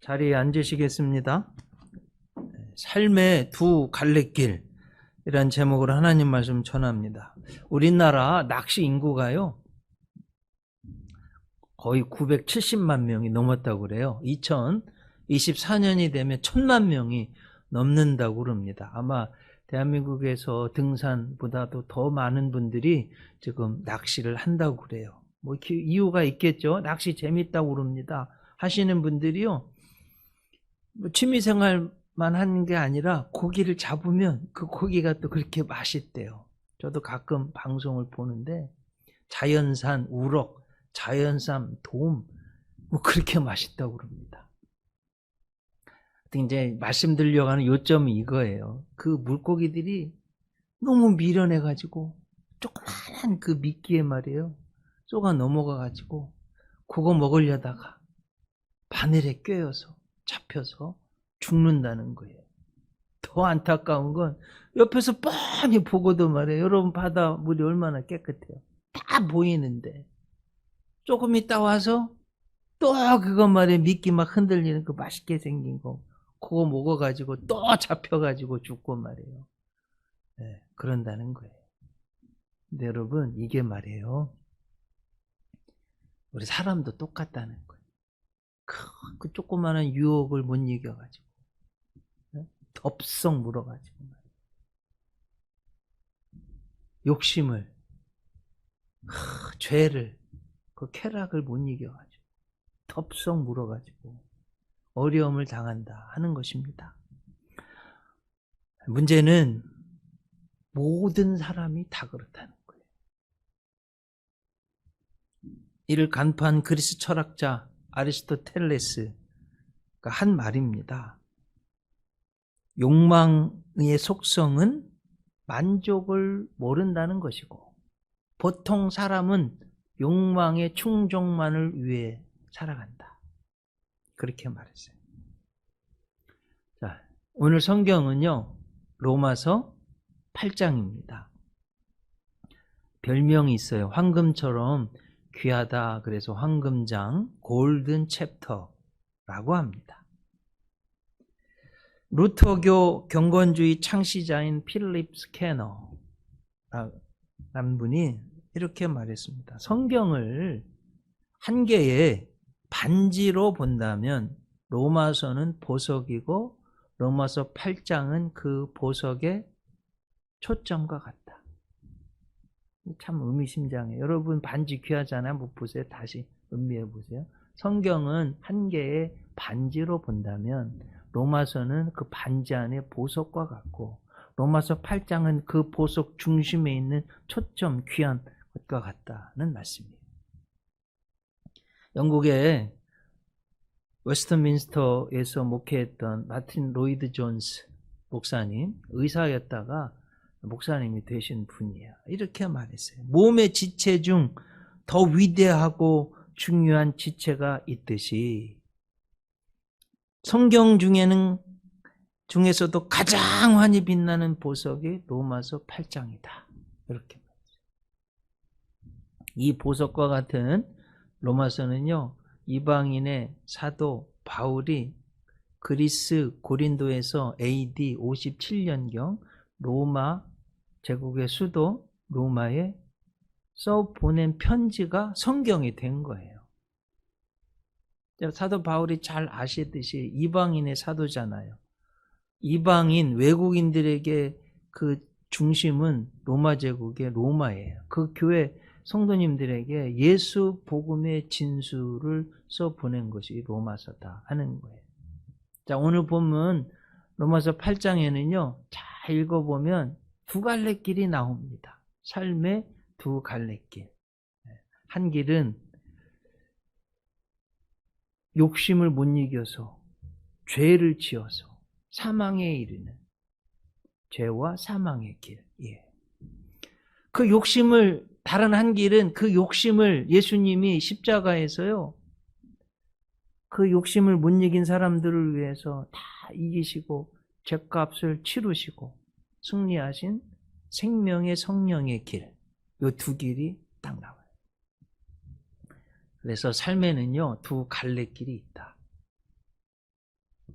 자리에 앉으시겠습니다. 삶의 두 갈래길이란 제목으로 하나님 말씀 전합니다. 우리나라 낚시 인구가요 거의 970만 명이 넘었다고 그래요. 2024년이 되면 1000만 명이 넘는다고 그럽니다. 아마 대한민국에서 등산보다도 더 많은 분들이 지금 낚시를 한다고 그래요. 뭐 이유가 있겠죠. 낚시 재밌다고 그럽니다. 하시는 분들이요, 뭐 취미생활만 하는 게 아니라 고기를 잡으면 그 고기가 또 그렇게 맛있대요. 저도 가끔 방송을 보는데 자연산 우럭, 자연산 돔, 뭐 그렇게 맛있다고 그럽니다. 이제 말씀드리려고 하는 요점이 이거예요. 그 물고기들이 너무 미련해가지고 조그마한 그 미끼에 말이에요, 쏘가 넘어가가지고 그거 먹으려다가 바늘에 꿰어서 잡혀서 죽는다는 거예요. 더 안타까운 건 옆에서 뻔히 보고도 말이에요. 여러분 바다 물이 얼마나 깨끗해요. 다 보이는데 조금 있다 와서 또 그거 말이에요. 미끼 막 흔들리는 그 맛있게 생긴 거 그거 먹어가지고 또 잡혀가지고 죽고 말이에요. 네, 그런다는 거예요. 근데 여러분 이게 말이에요, 우리 사람도 똑같다는 거예요. 그 조그마한 유혹을 못 이겨가지고 덥석 물어가지고 욕심을, 죄를, 그 쾌락을 못 이겨가지고 덥석 물어가지고 어려움을 당한다 하는 것입니다. 문제는 모든 사람이 다 그렇다는 거예요. 이를 간파한 그리스 철학자 아리스토텔레스가 한 말입니다. 욕망의 속성은 만족을 모른다는 것이고 보통 사람은 욕망의 충족만을 위해 살아간다. 그렇게 말했어요. 자, 오늘 성경은요 로마서 8장입니다. 별명이 있어요. 황금처럼 귀하다. 그래서 황금장, 골든 챕터라고 합니다. 루터교 경건주의 창시자인 필립 스캐너라는 분이 이렇게 말했습니다. 성경을 한 개의 반지로 본다면 로마서는 보석이고 로마서 8장은 그 보석의 초점과 같다. 참 의미심장해요. 여러분 반지 귀하잖아요. 한번 보세요. 다시 음미해 보세요. 성경은 한 개의 반지로 본다면 로마서는 그 반지 안에 보석과 같고 로마서 8장은 그 보석 중심에 있는 초점, 귀한 것과 같다는 말씀이에요. 영국의 웨스트민스터에서 목회했던 마틴 로이드 존스 목사님, 의사였다가 목사님이 되신 분이에요. 이렇게 말했어요. 몸의 지체 중 더 위대하고 중요한 지체가 있듯이 성경 중에서도 가장 환히 빛나는 보석이 로마서 8장이다. 이렇게 말했어요. 이 보석과 같은 로마서는요, 이방인의 사도 바울이 그리스 고린도에서 AD 57년경 로마 제국의 수도 로마에 써 보낸 편지가 성경이 된 거예요. 사도 바울이 잘 아시듯이 이방인의 사도잖아요. 이방인 외국인들에게 그 중심은 로마 제국의 로마예요. 그 교회 성도님들에게 예수 복음의 진수를 써 보낸 것이 로마서다 하는 거예요. 자, 오늘 본문 로마서 8장에는요 잘 읽어보면 두 갈래 길이 나옵니다. 삶의 두 갈래길. 한 길은 욕심을 못 이겨서 죄를 지어서 사망에 이르는 죄와 사망의 길. 그 욕심을, 다른 한 길은 그 욕심을 예수님이 십자가에서요 그 욕심을 못 이긴 사람들을 위해서 다 이기시고 죄값을 치르시고 승리하신 생명의 성령의 길. 이 두 길이 딱 나와요. 그래서 삶에는요 두 갈래길이 있다.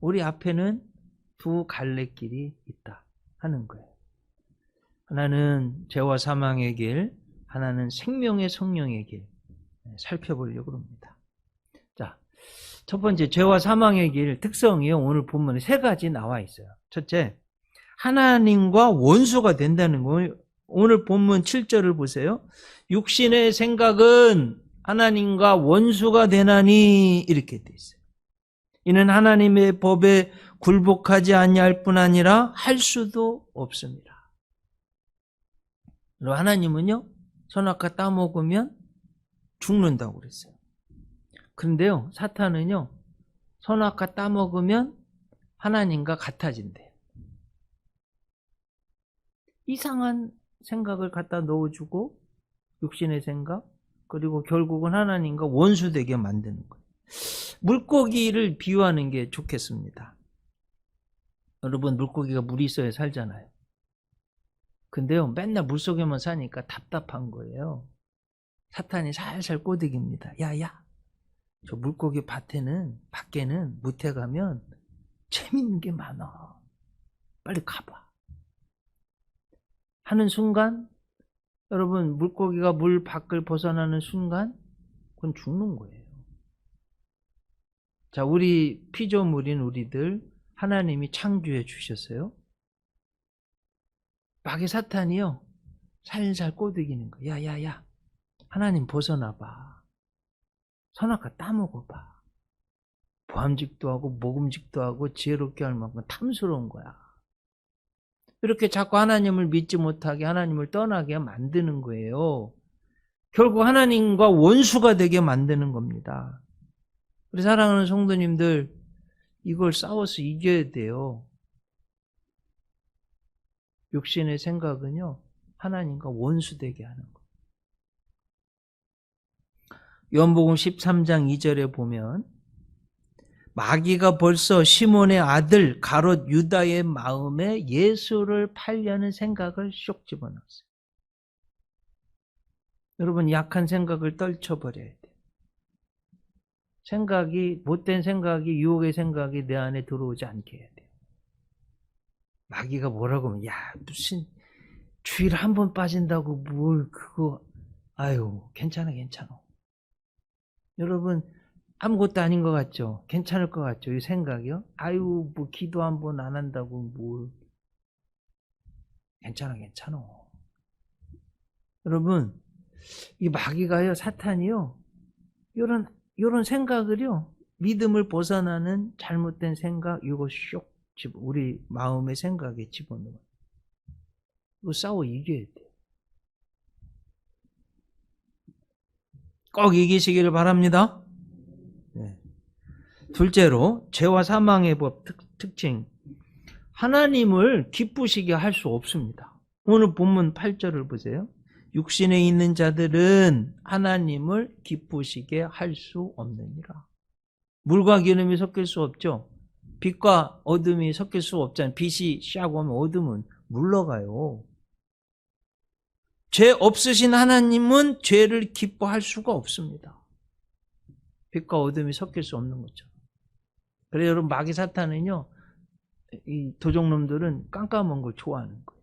우리 앞에는 두 갈래길이 있다 하는 거예요. 하나는 죄와 사망의 길, 하나는 생명의 성령의 길 살펴보려고 합니다. 자, 첫 번째 죄와 사망의 길 특성이요. 오늘 본문에 세 가지 나와 있어요. 첫째, 하나님과 원수가 된다는 거예요. 오늘 본문 7절을 보세요. 육신의 생각은 하나님과 원수가 되나니 이렇게 돼 있어요. 이는 하나님의 법에 굴복하지 아니할 뿐 아니라 할 수도 없습니다. 하나님은요, 선악과 따먹으면 죽는다고 그랬어요. 그런데요, 사탄은요, 선악과 따먹으면 하나님과 같아진대요. 이상한 생각을 갖다 넣어주고, 육신의 생각, 그리고 결국은 하나님과 원수되게 만드는 거예요. 물고기를 비유하는 게 좋겠습니다. 여러분, 물고기가 물이 있어야 살잖아요. 근데요, 맨날 물속에만 사니까 답답한 거예요. 사탄이 살살 꼬드깁니다. 야야, 저 물고기 밖에는 무태 가면 재밌는 게 많아. 빨리 가봐. 하는 순간, 여러분, 물고기가 물 밖을 벗어나는 순간, 그건 죽는 거예요. 자, 우리 피조물인 우리들, 하나님이 창조해 주셨어요. 마귀 사탄이요, 살살 꼬드기는 거야. 야야야, 하나님 벗어나봐. 선악과 따먹어봐. 보암직도 하고 모금직도 하고 지혜롭게 할 만큼 탐스러운 거야. 이렇게 자꾸 하나님을 믿지 못하게, 하나님을 떠나게 만드는 거예요. 결국 하나님과 원수가 되게 만드는 겁니다. 우리 사랑하는 성도님들, 이걸 싸워서 이겨야 돼요. 육신의 생각은요, 하나님과 원수되게 하는 거예요. 요한복음 13장 2절에 보면 마귀가 벌써 시몬의 아들 가롯 유다의 마음에 예수를 팔려는 생각을 쏙 집어넣었어요. 여러분, 약한 생각을 떨쳐버려야 돼요. 못된 생각이, 유혹의 생각이 내 안에 들어오지 않게 해야 돼요. 마귀가 뭐라고 하면, 야, 무슨 주일 한 번 빠진다고 뭘 그거, 아유, 괜찮아. 여러분, 아무것도 아닌 것 같죠? 괜찮을 것 같죠? 이 생각이요? 아유, 뭐 기도 한 번 안 한다고 뭘. 괜찮아. 여러분, 이 마귀가요, 사탄이요, 요런 생각을요, 믿음을 벗어나는 잘못된 생각, 이거 쇽 우리 마음의 생각에 집어넣어요. 이거 싸워 이겨야 돼요. 꼭 이기시기를 바랍니다. 네. 둘째로, 죄와 사망의 법 특징. 하나님을 기쁘시게 할 수 없습니다. 오늘 본문 8절을 보세요. 육신에 있는 자들은 하나님을 기쁘시게 할 수 없느니라. 물과 기름이 섞일 수 없죠. 빛과 어둠이 섞일 수 없잖아요. 빛이 샥 오면 어둠은 물러가요. 죄 없으신 하나님은 죄를 기뻐할 수가 없습니다. 빛과 어둠이 섞일 수 없는 거죠. 그래서 여러분, 마귀 사탄은요, 이 도적놈들은 깜깜한 걸 좋아하는 거예요.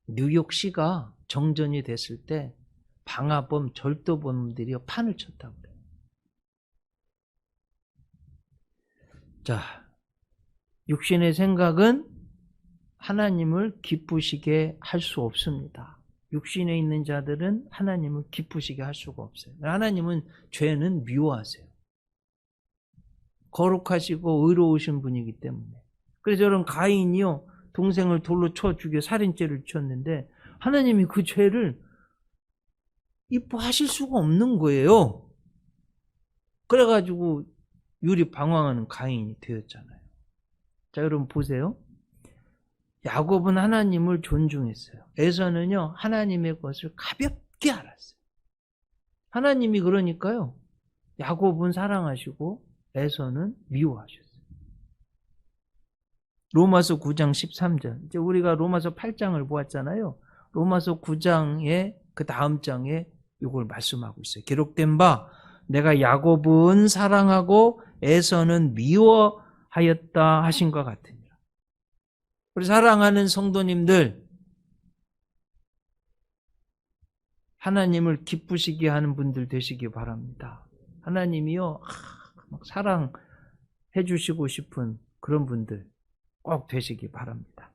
뉴욕시가 정전이 됐을 때 방화범, 절도범들이 판을 쳤다고 그래요. 자, 육신의 생각은 하나님을 기쁘시게 할 수 없습니다. 육신에 있는 자들은 하나님을 기쁘시게 할 수가 없어요. 하나님은 죄는 미워하세요. 거룩하시고 의로우신 분이기 때문에. 그래서 여러분, 가인이요, 동생을 돌로 쳐 죽여 살인죄를 지었는데 하나님이 그 죄를 이뻐하실 수가 없는 거예요. 그래가지고 유리 방황하는 가인이 되었잖아요. 자, 여러분 보세요. 야곱은 하나님을 존중했어요. 에서는요, 하나님의 것을 가볍게 알았어요. 하나님이 그러니까요, 야곱은 사랑하시고 에서는 미워하셨어요. 로마서 9장 13절. 이제 우리가 로마서 8장을 보았잖아요. 로마서 9장의 그 다음 장에 이걸 말씀하고 있어요. 기록된 바, 내가 야곱은 사랑하고 에서는 미워하였다 하신 것 같으니라. 우리 사랑하는 성도님들, 하나님을 기쁘시게 하는 분들 되시기 바랍니다. 하나님이요, 막 사랑해 주시고 싶은 그런 분들 꼭 되시기 바랍니다.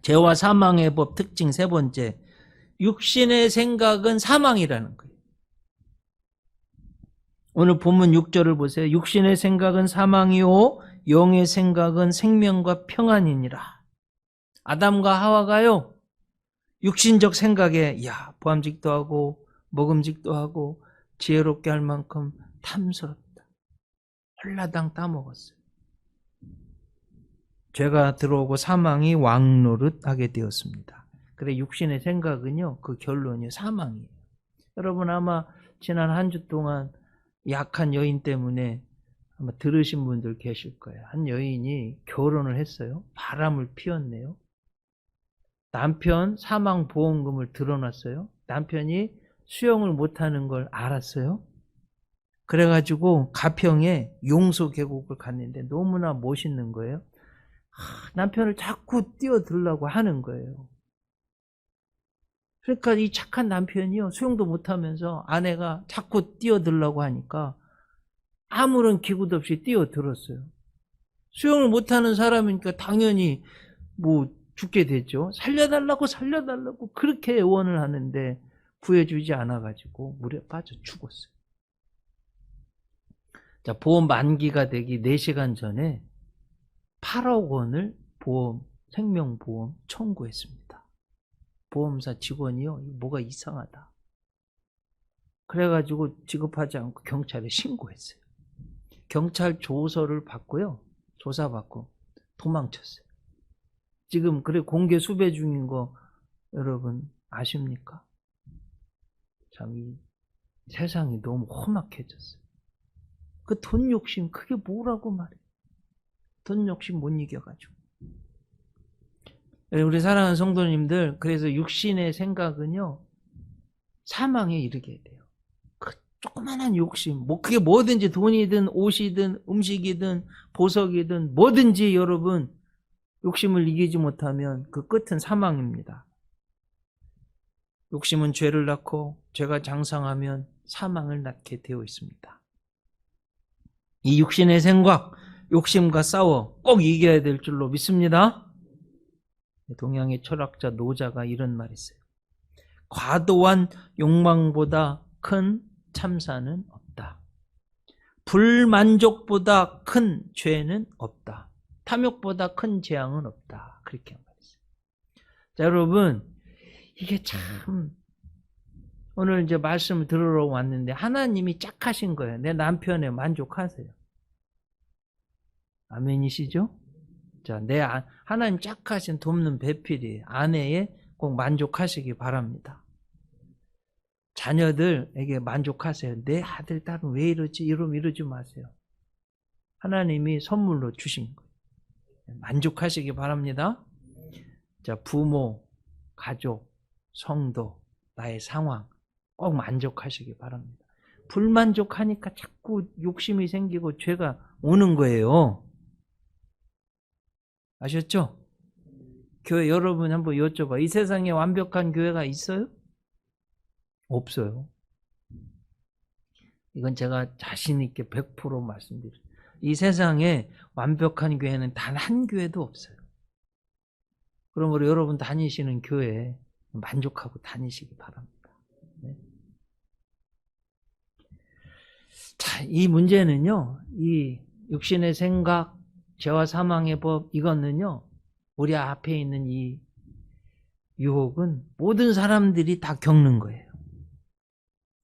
죄와 사망의 법 특징 세 번째, 육신의 생각은 사망이라는 거예요. 오늘 본문 6절을 보세요. 육신의 생각은 사망이요 영의 생각은 생명과 평안이니라. 아담과 하와가요, 육신적 생각에 보암직도 하고 먹음직도 하고 지혜롭게 할 만큼 탐스럽다. 홀라당 따먹었어요. 죄가 들어오고 사망이 왕노릇하게 되었습니다. 그래 육신의 생각은요, 그 결론이 사망이에요. 여러분 아마 지난 한 주 동안 약한 여인 때문에 아마 들으신 분들 계실 거예요. 한 여인이 결혼을 했어요. 바람을 피웠네요. 남편 사망보험금을 들어놨어요. 남편이 수영을 못하는 걸 알았어요. 그래가지고 가평에 용소계곡을 갔는데 너무나 멋있는 거예요. 남편을 자꾸 뛰어들려고 하는 거예요. 그러니까 이 착한 남편이요, 수영도 못하면서 아내가 자꾸 뛰어들려고 하니까 아무런 기구도 없이 뛰어들었어요. 수영을 못하는 사람이니까 당연히 죽게 됐죠. 살려달라고 그렇게 애원을 하는데 구해주지 않아가지고 물에 빠져 죽었어요. 자, 보험 만기가 되기 4시간 전에 8억 원을 생명보험 청구했습니다. 보험사 직원이요, 뭐가 이상하다. 그래가지고 지급하지 않고 경찰에 신고했어요. 경찰 조서를 받고요, 조사받고 도망쳤어요. 지금 공개 수배 중인 거 여러분 아십니까? 참 이 세상이 너무 험악해졌어요. 그 돈 욕심 그게 뭐라고 말해요. 돈 욕심 못 이겨가지고. 우리 사랑하는 성도님들, 그래서 육신의 생각은요, 사망에 이르게 돼요. 그 조그만한 욕심, 그게 뭐든지 돈이든 옷이든 음식이든 보석이든 뭐든지 여러분 욕심을 이기지 못하면 그 끝은 사망입니다. 욕심은 죄를 낳고 죄가 장성하면 사망을 낳게 되어 있습니다. 이 육신의 생각, 욕심과 싸워 꼭 이겨야 될 줄로 믿습니다. 동양의 철학자 노자가 이런 말을 했어요. 과도한 욕망보다 큰 참사는 없다. 불만족보다 큰 죄는 없다. 탐욕보다 큰 재앙은 없다. 그렇게 말했어요. 자, 여러분, 이게 참 오늘 이제 말씀을 들으러 왔는데 하나님이 짝하신 거예요. 내 남편에 만족하세요. 아멘이시죠? 자, 하나님 짝하신 돕는 배필이 아내에 꼭 만족하시기 바랍니다. 자녀들에게 만족하세요. 내 아들, 딸은 왜 이러지? 이러지 마세요. 하나님이 선물로 주신 거예요. 만족하시기 바랍니다. 자, 부모, 가족, 성도, 나의 상황 꼭 만족하시기 바랍니다. 불만족하니까 자꾸 욕심이 생기고 죄가 오는 거예요. 아셨죠? 교회 여러분 한번 여쭤봐. 이 세상에 완벽한 교회가 있어요? 없어요. 이건 제가 자신 있게 100% 말씀드려요. 이 세상에 완벽한 교회는 단 한 교회도 없어요. 그러므로 여러분 다니시는 교회에 만족하고 다니시기 바랍니다. 네. 자, 이 문제는요, 이 육신의 생각, 죄와 사망의 법, 이거는요, 우리 앞에 있는 이 유혹은 모든 사람들이 다 겪는 거예요.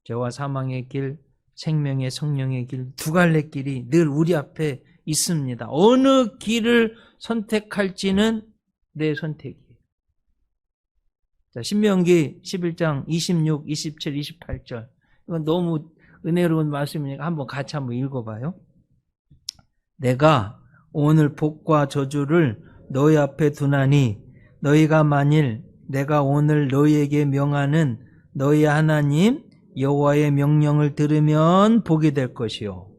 죄와 사망의 길, 생명의 성령의 길, 두 갈래 길이 늘 우리 앞에 있습니다. 어느 길을 선택할지는 내 선택이에요. 자, 신명기 11장 26, 27, 28절. 이건 너무 은혜로운 말씀이니까 같이 한번 읽어봐요. 내가 오늘 복과 저주를 너희 앞에 두나니 너희가 만일 내가 오늘 너희에게 명하는 너희 하나님 여호와의 명령을 들으면 복이 될 것이요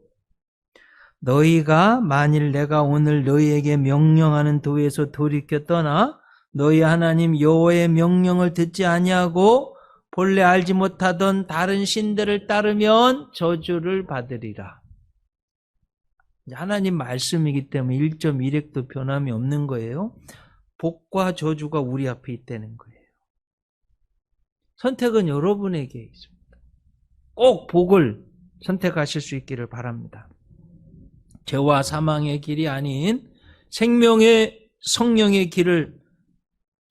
너희가 만일 내가 오늘 너희에게 명령하는 도에서 돌이켜 떠나 너희 하나님 여호와의 명령을 듣지 아니하고 본래 알지 못하던 다른 신들을 따르면 저주를 받으리라. 하나님 말씀이기 때문에 1.1핵도 변함이 없는 거예요. 복과 저주가 우리 앞에 있다는 거예요. 선택은 여러분에게 있습니다. 꼭 복을 선택하실 수 있기를 바랍니다. 죄와 사망의 길이 아닌 생명의 성령의 길을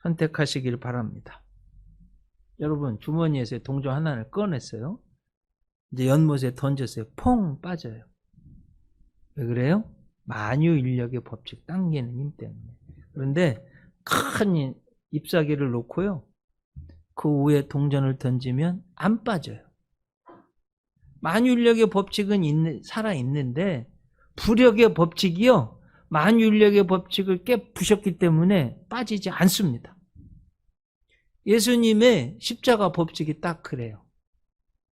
선택하시길 바랍니다. 여러분 주머니에서 동전 하나를 꺼냈어요. 이제 연못에 던졌어요. 퐁 빠져요. 왜 그래요? 만유인력의 법칙, 당기는 힘 때문에. 그런데 큰 잎사귀를 놓고요. 그 위에 동전을 던지면 안 빠져요. 만유인력의 법칙은 살아있는데 부력의 법칙이요. 만유인력의 법칙을 깨부셨기 때문에 빠지지 않습니다. 예수님의 십자가 법칙이 딱 그래요.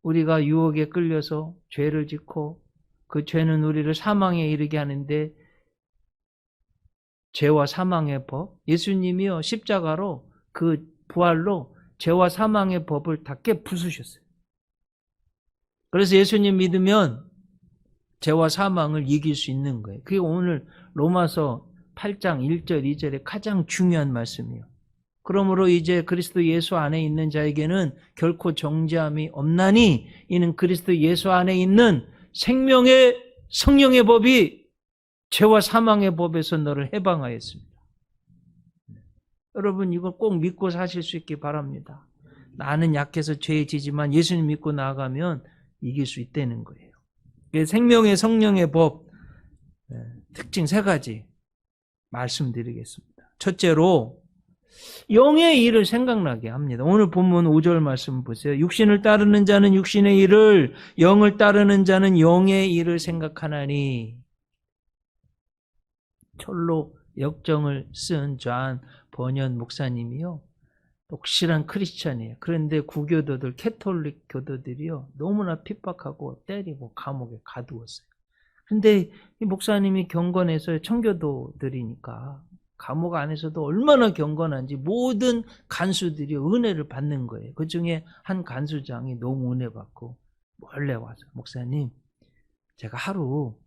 우리가 유혹에 끌려서 죄를 짓고 그 죄는 우리를 사망에 이르게 하는데 죄와 사망의 법, 예수님이요 십자가로 그 부활로 죄와 사망의 법을 다 깨부수셨어요. 그래서 예수님 믿으면 죄와 사망을 이길 수 있는 거예요. 그게 오늘 로마서 8장 1절 2절에 가장 중요한 말씀이에요. 그러므로 이제 그리스도 예수 안에 있는 자에게는 결코 정죄함이 없나니 이는 그리스도 예수 안에 있는 생명의 성령의 법이 죄와 사망의 법에서 너를 해방하였습니다. 여러분 이걸 꼭 믿고 사실 수 있기 바랍니다. 나는 약해서 죄에 지지만 예수님 믿고 나아가면 이길 수 있다는 거예요. 생명의 성령의 법 특징 3가지 말씀드리겠습니다. 첫째로 영의 일을 생각나게 합니다. 오늘 본문 5절 말씀 보세요. 육신을 따르는 자는 육신의 일을, 영을 따르는 자는 영의 일을 생각하나니. 철로 역정을 쓴 존 버년 목사님이요. 독실한 크리스찬이에요. 그런데 구교도들, 캐톨릭 교도들이요. 너무나 핍박하고 때리고 감옥에 가두었어요. 근데 이 목사님이 경건해서 청교도들이니까 감옥 안에서도 얼마나 경건한지 모든 간수들이 은혜를 받는 거예요. 그 중에 한 간수장이 너무 은혜 받고 몰래 와서 목사님 제가 하루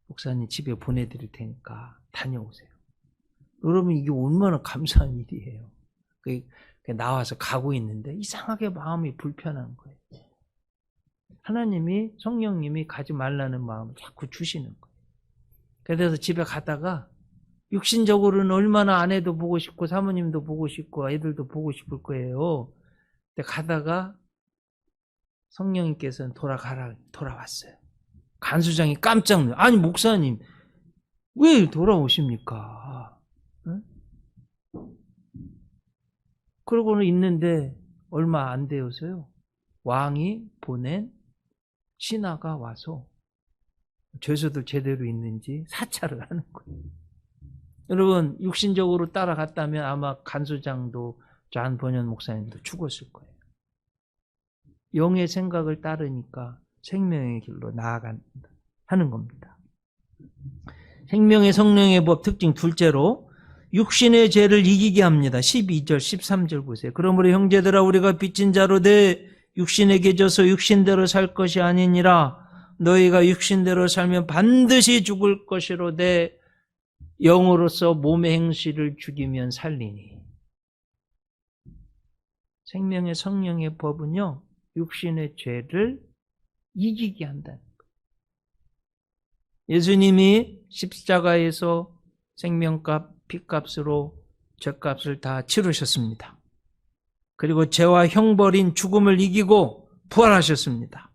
목사님 집에 보내드릴 테니까 다녀오세요. 여러분 이게 얼마나 감사한 일이에요. 나와서 가고 있는데 이상하게 마음이 불편한 거예요. 하나님이 성령님이 가지 말라는 마음을 자꾸 주시는 거예요. 그래서 집에 가다가 육신적으로는 얼마나 아내도 보고 싶고 사모님도 보고 싶고 애들도 보고 싶을 거예요. 근데 가다가 성령님께서는 돌아왔어요. 간수장이 깜짝 놀라요. 아니 목사님 왜 돌아오십니까? 응? 그러고는 있는데 얼마 안 되어서요. 왕이 보낸 신하가 와서 죄수들 제대로 있는지 사찰을 하는 거예요. 여러분 육신적으로 따라갔다면 아마 간수장도 존 버년 목사님도 죽었을 거예요. 영의 생각을 따르니까 생명의 길로 나아간다 하는 겁니다. 생명의 성령의 법 특징 둘째로 육신의 죄를 이기게 합니다. 12절 13절 보세요. 그러므로 형제들아 우리가 빚진 자로 돼 육신에게 져서 육신대로 살 것이 아니니라. 너희가 육신대로 살면 반드시 죽을 것이로되 영으로서 몸의 행실을 죽이면 살리니. 생명의 성령의 법은요 육신의 죄를 이기게 한다는 거예요. 예수님이 십자가에서 생명값, 피값으로 죄값을 다 치르셨습니다. 그리고 죄와 형벌인 죽음을 이기고 부활하셨습니다.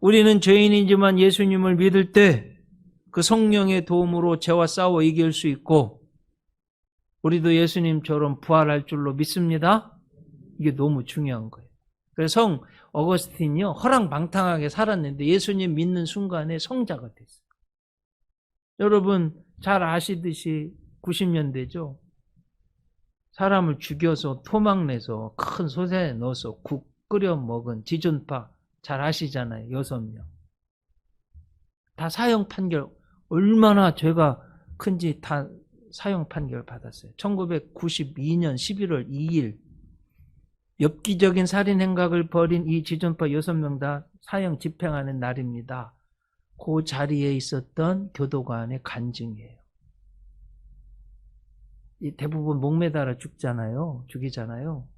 우리는 죄인이지만 예수님을 믿을 때 그 성령의 도움으로 죄와 싸워 이길 수 있고 우리도 예수님처럼 부활할 줄로 믿습니다. 이게 너무 중요한 거예요. 그래서 성 어거스틴이요 허랑방탕하게 살았는데 예수님 믿는 순간에 성자가 됐어요. 여러분 잘 아시듯이 90년대죠. 사람을 죽여서 토막내서 큰 솥에 넣어서 국 끓여 먹은 지존파 잘 아시잖아요. 6명. 다 사형 판결, 얼마나 죄가 큰지 다 사형 판결 받았어요. 1992년 11월 2일 엽기적인 살인 행각을 벌인 이 지존파 6명 다 사형 집행하는 날입니다. 그 자리에 있었던 교도관의 간증이에요. 대부분 목매달아 죽이잖아요.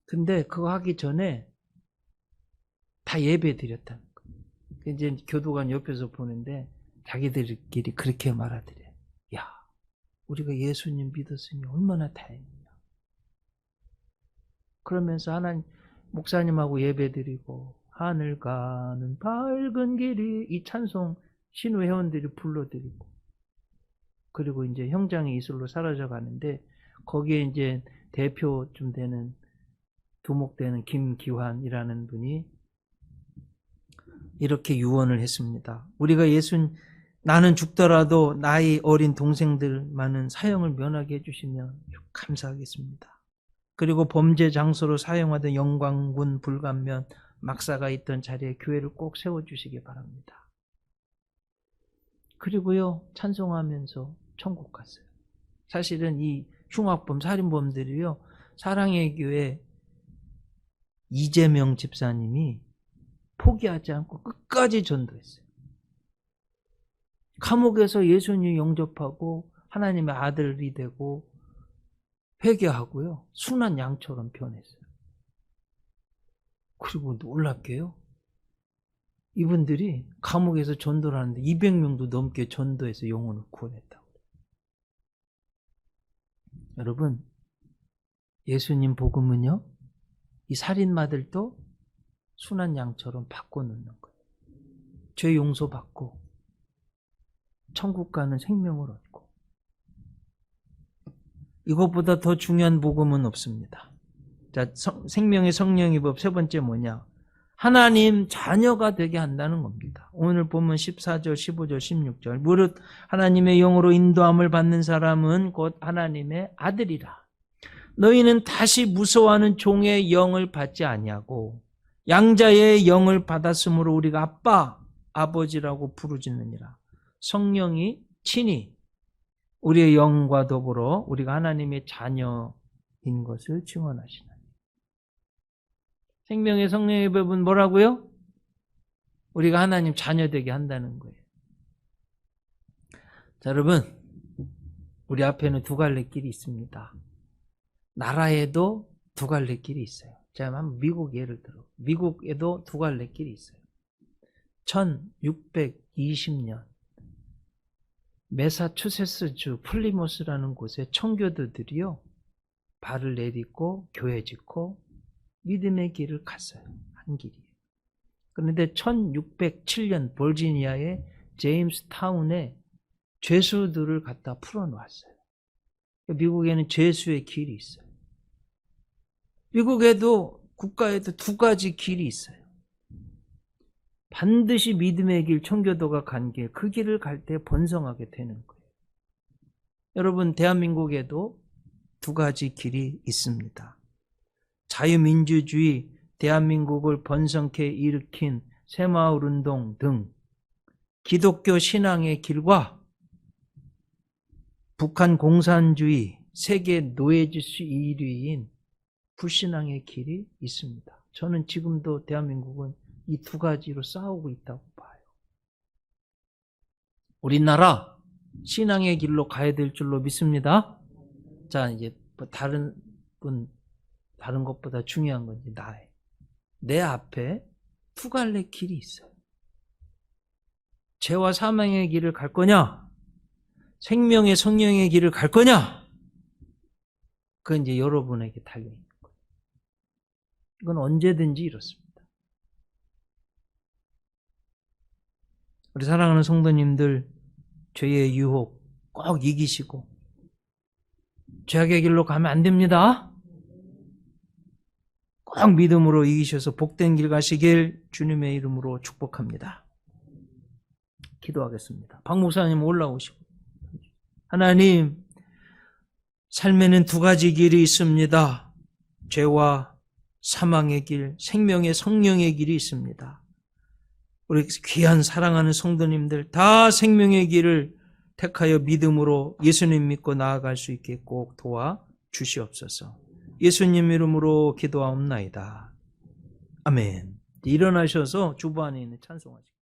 근데 그거 하기 전에 다 예배 드렸다는 거예요. 이제 교도관 옆에서 보는데 자기들끼리 그렇게 말하더래. 야, 우리가 예수님 믿었으니 얼마나 다행이냐. 그러면서 하나님 목사님하고 예배 드리고 하늘 가는 밝은 길이 이 찬송 신우 회원들이 불러드리고 그리고 이제 형장이 이슬로 사라져 가는데 거기에 이제 대표 좀 되는 두목되는 김기환이라는 분이 이렇게 유언을 했습니다. 우리가 나는 죽더라도 나이 어린 동생들만은 사형을 면하게 해주시면 감사하겠습니다. 그리고 범죄 장소로 사용하던 영광군 불감면 막사가 있던 자리에 교회를 꼭 세워주시기 바랍니다. 그리고요, 찬송하면서 천국 갔어요. 사실은 이 흉악범, 살인범들이요, 사랑의 교회 이재명 집사님이 포기하지 않고 끝까지 전도했어요. 감옥에서 예수님 영접하고 하나님의 아들이 되고 회개하고요, 순한 양처럼 변했어요. 그리고 놀랍게요, 이분들이 감옥에서 전도를 하는데 200명도 넘게 전도해서 영혼을 구원했다고. 여러분, 예수님 복음은요, 이 살인마들도 순한 양처럼 바꿔놓는 거예요. 죄 용서받고 천국 가는 생명을 얻고, 이것보다 더 중요한 복음은 없습니다. 자, 생명의 성령의 법 세 번째 뭐냐? 하나님 자녀가 되게 한다는 겁니다. 오늘 보면 14절, 15절, 16절. 무릇 하나님의 영으로 인도함을 받는 사람은 곧 하나님의 아들이라. 너희는 다시 무서워하는 종의 영을 받지 아니하고 양자의 영을 받았으므로 우리가 아빠, 아버지라고 부르짖느니라. 성령이 친히 우리의 영과 더불어 우리가 하나님의 자녀인 것을 증언하시나니. 생명의 성령의 법은 뭐라고요? 우리가 하나님 자녀 되게 한다는 거예요. 자, 여러분, 우리 앞에는 두 갈래 길이 있습니다. 나라에도 두 갈래 길이 있어요. 제가 한번 미국 예를 들어. 미국에도 두 갈래 길이 있어요. 1620년 매사추세츠주 플리모스라는 곳에 청교도들이요, 발을 내딛고 교회 짓고 믿음의 길을 갔어요. 한 길이에요. 그런데 1607년 버지니아의 제임스 타운에 죄수들을 갖다 풀어놓았어요. 미국에는 죄수의 길이 있어요. 미국에도 국가에도 두 가지 길이 있어요. 반드시 믿음의 길, 청교도가 간 길, 그 길을 갈 때 번성하게 되는 거예요. 여러분, 대한민국에도 두 가지 길이 있습니다. 자유민주주의, 대한민국을 번성케 일으킨 새마을운동 등 기독교 신앙의 길과 북한 공산주의, 세계 노예질서 1위인 불신앙의 길이 있습니다. 저는 지금도 대한민국은 이 두 가지로 싸우고 있다고 봐요. 우리나라 신앙의 길로 가야 될 줄로 믿습니다. 자, 이제 다른 것보다 중요한 건지 내 앞에 두 갈래 길이 있어요. 죄와 사망의 길을 갈 거냐? 생명의 성령의 길을 갈 거냐? 그건 이제 여러분에게 달려있는 거예요. 이건 언제든지 이렇습니다. 우리 사랑하는 성도님들, 죄의 유혹 꼭 이기시고 죄악의 길로 가면 안 됩니다. 꼭 믿음으로 이기셔서 복된 길 가시길 주님의 이름으로 축복합니다. 기도하겠습니다. 박 목사님 올라오시고. 하나님, 삶에는 두 가지 길이 있습니다. 죄와 사망의 길, 생명의 성령의 길이 있습니다. 우리 귀한 사랑하는 성도님들 다 생명의 길을 택하여 믿음으로 예수님 믿고 나아갈 수 있게 꼭 도와 주시옵소서. 예수님 이름으로 기도하옵나이다. 아멘. 일어나셔서 주보 안에 있는 찬송하시고